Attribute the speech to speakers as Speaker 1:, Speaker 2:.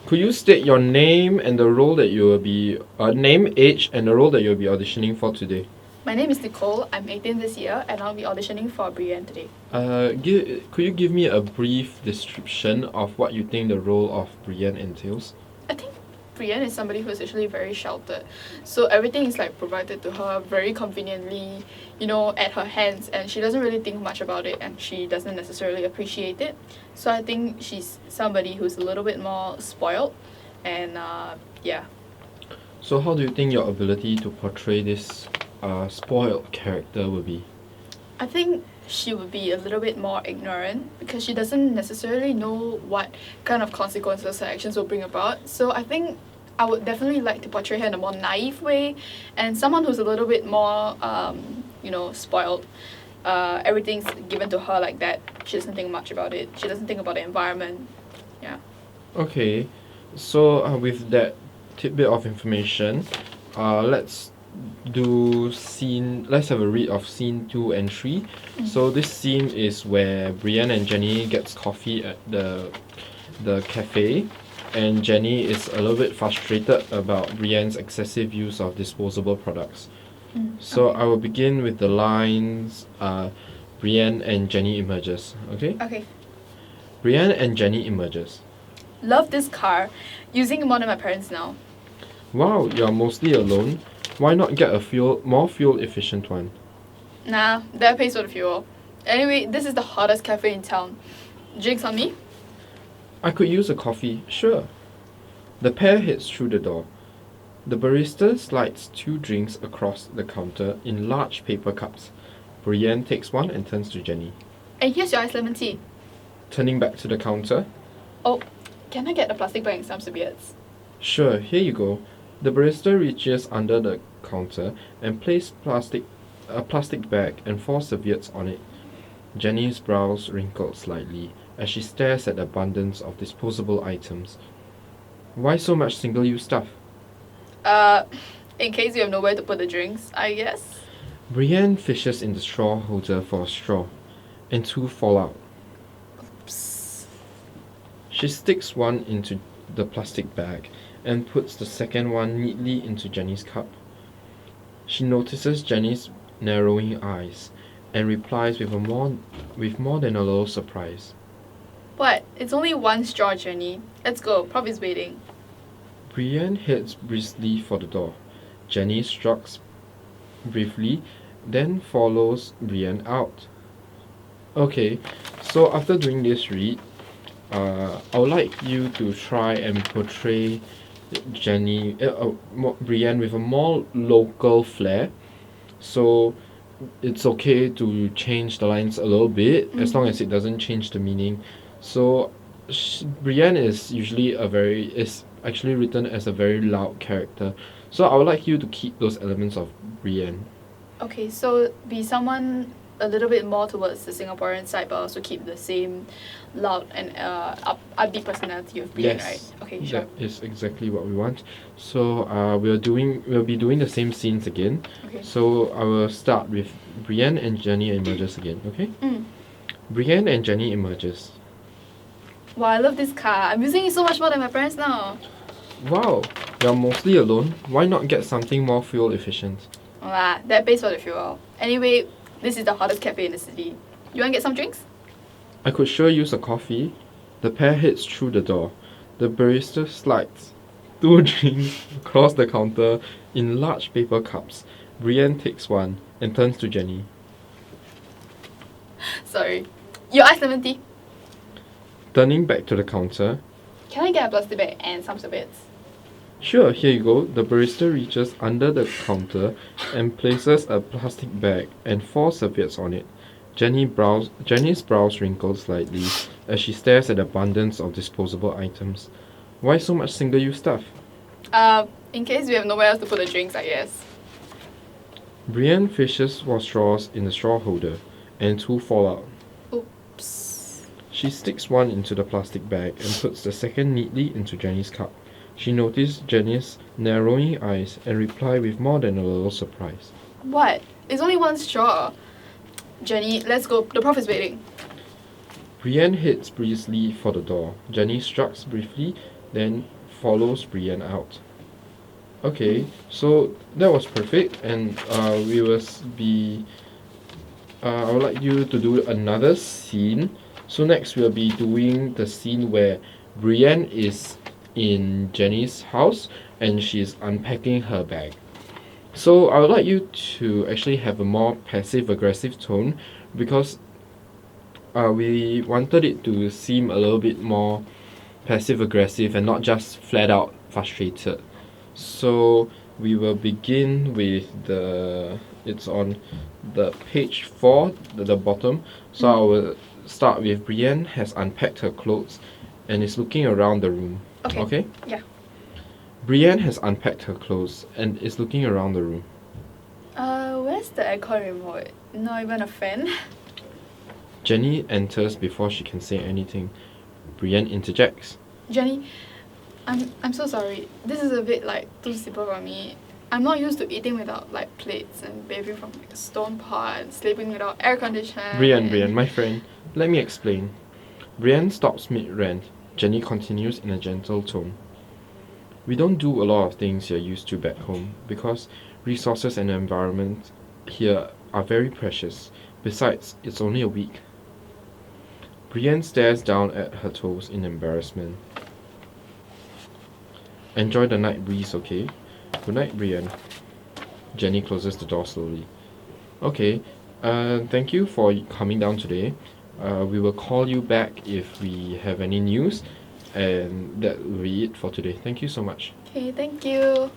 Speaker 1: Could you state your name and the role that you will be name, age, and the role that you'll be auditioning for today?
Speaker 2: My name is Nicole. I'm 18 this year, and I'll be auditioning for Brianne today.
Speaker 1: Could you give me a brief description of what you think the role of Brianne entails?
Speaker 2: I think Brianne is somebody who is actually very sheltered, so everything is like provided to her very conveniently, at her hands, and she doesn't really think much about it, and she doesn't necessarily appreciate it. So I think she's somebody who's a little bit more spoiled, and yeah.
Speaker 1: So how do you think your ability to portray this spoiled character will be?
Speaker 2: I think she would be a little bit more ignorant because she doesn't necessarily know what kind of consequences her actions will bring about. So I think I would definitely like to portray her in a more naive way, and someone who's a little bit more, spoiled. Everything's given to her like that. She doesn't think much about it. She doesn't think about the environment. Yeah.
Speaker 1: Okay, so with that tidbit of information, let's let's have a read of scene 2 and 3. So this scene is where Brianne and Jenny gets coffee at the cafe, and Jenny is a little bit frustrated about Brianne's excessive use of disposable products. So
Speaker 2: Okay.
Speaker 1: I will begin with the lines Brianne and Jenny emerges. Okay?
Speaker 2: Okay.
Speaker 1: Brianne and Jenny emerges.
Speaker 2: Love this car. Using it more than my parents now.
Speaker 1: Wow, you're mostly alone. Why not get a more fuel efficient one?
Speaker 2: Nah, that pays for the fuel. Anyway, this is the hottest cafe in town. Drinks on me?
Speaker 1: I could use a coffee, sure. The pair heads through the door. The barista slides 2 drinks across the counter in large paper cups. Brianne takes one and turns to Jenny.
Speaker 2: And here's your iced lemon tea.
Speaker 1: Turning back to the counter.
Speaker 2: Oh, can I get a plastic bag and some serviettes?
Speaker 1: Sure, here you go. The barista reaches under the counter and places a plastic bag and 4 serviettes on it. Jenny's brows wrinkle slightly as she stares at the abundance of disposable items. Why so much single-use stuff?
Speaker 2: In case you have nowhere to put the drinks, I guess.
Speaker 1: Brianne fishes in the straw holder for a straw, and 2 fall out.
Speaker 2: Psst.
Speaker 1: She sticks one into the plastic bag and puts the second one neatly into Jenny's cup. She notices Jenny's narrowing eyes and replies with more than a little surprise.
Speaker 2: What? It's only one straw, Jenny. Let's go. Prof is waiting.
Speaker 1: Brianne heads briskly for the door. Jenny shrugs briefly, then follows Brianne out. Okay, so after doing this read, I would like you to try and portray Brianne with a more local flair. So it's okay to change the lines a little bit as long as it doesn't change the meaning. So Brianne is actually written as a very loud character. So I would like you to keep those elements of Brianne.
Speaker 2: Okay, so be someone a little bit more towards the Singaporean side, but also keep the same loud and upbeat personality of Brianne, right? Okay, sure.
Speaker 1: That is exactly what we want. So we'll be doing the same scenes again.
Speaker 2: Okay.
Speaker 1: So I will start with Brianne and Jenny emerges again. Okay. Brianne and Jenny emerges.
Speaker 2: Wow, I love this car. I'm using it so much more than my parents now.
Speaker 1: Wow, you're mostly alone. Why not get something more fuel efficient?
Speaker 2: Wow, that pays for the fuel. Anyway, this is the hottest cafe in the city. You want to get some drinks?
Speaker 1: I could sure use a coffee. The pair heads through the door. The barista slides 2 drinks across the counter in large paper cups. Brianne takes one and turns to Jenny.
Speaker 2: Sorry. Your iced lemon tea?
Speaker 1: Turning back to the counter.
Speaker 2: Can I get a plastic bag and some serviettes?
Speaker 1: Sure, here you go. The barista reaches under the counter and places a plastic bag and 4 serviettes on it. Jenny's brows wrinkle slightly as she stares at the abundance of disposable items. Why so much single-use stuff?
Speaker 2: In case we have nowhere else to put the drinks, I guess.
Speaker 1: Brianne fishes for straws in the straw holder, and 2 fall out.
Speaker 2: Oops.
Speaker 1: She sticks one into the plastic bag and puts the second neatly into Jenny's cup. She noticed Jenny's narrowing eyes and replied with more than a little surprise.
Speaker 2: What? It's only one straw. Jenny, let's go. The prof is waiting.
Speaker 1: Brianne heads briskly for the door. Jenny shrugs briefly, then follows Brianne out. Okay, so that was perfect, and we will be. I would like you to do another scene. So next we'll be doing the scene where Brianne is in Jenny's house and she's unpacking her bag. So I would like you to actually have a more passive aggressive tone because we wanted it to seem a little bit more passive aggressive and not just flat out frustrated. So we will begin with it's on the page 4, the bottom. So I will start with Brianne has unpacked her clothes and is looking around the room. Okay?
Speaker 2: Yeah.
Speaker 1: Brianne has unpacked her clothes and is looking around the room.
Speaker 2: Where's the aircon remote? Not even a fan.
Speaker 1: Jenny enters before she can say anything. Brianne interjects.
Speaker 2: Jenny, I'm so sorry. This is a bit like too simple for me. I'm not used to eating without like plates and bathing from like a stone pot and sleeping without air conditioning.
Speaker 1: Brianne, my friend, let me explain. Brianne stops mid-rant. Jenny continues in a gentle tone. We don't do a lot of things you're used to back home because resources and the environment here are very precious. Besides, it's only a week. Brianne stares down at her toes in embarrassment. Enjoy the night breeze, okay? Good night, Brianne. Jenny closes the door slowly. Okay, thank you for coming down today. We will call you back if we have any news, and that will be it for today. Thank you so much.
Speaker 2: Okay, thank you.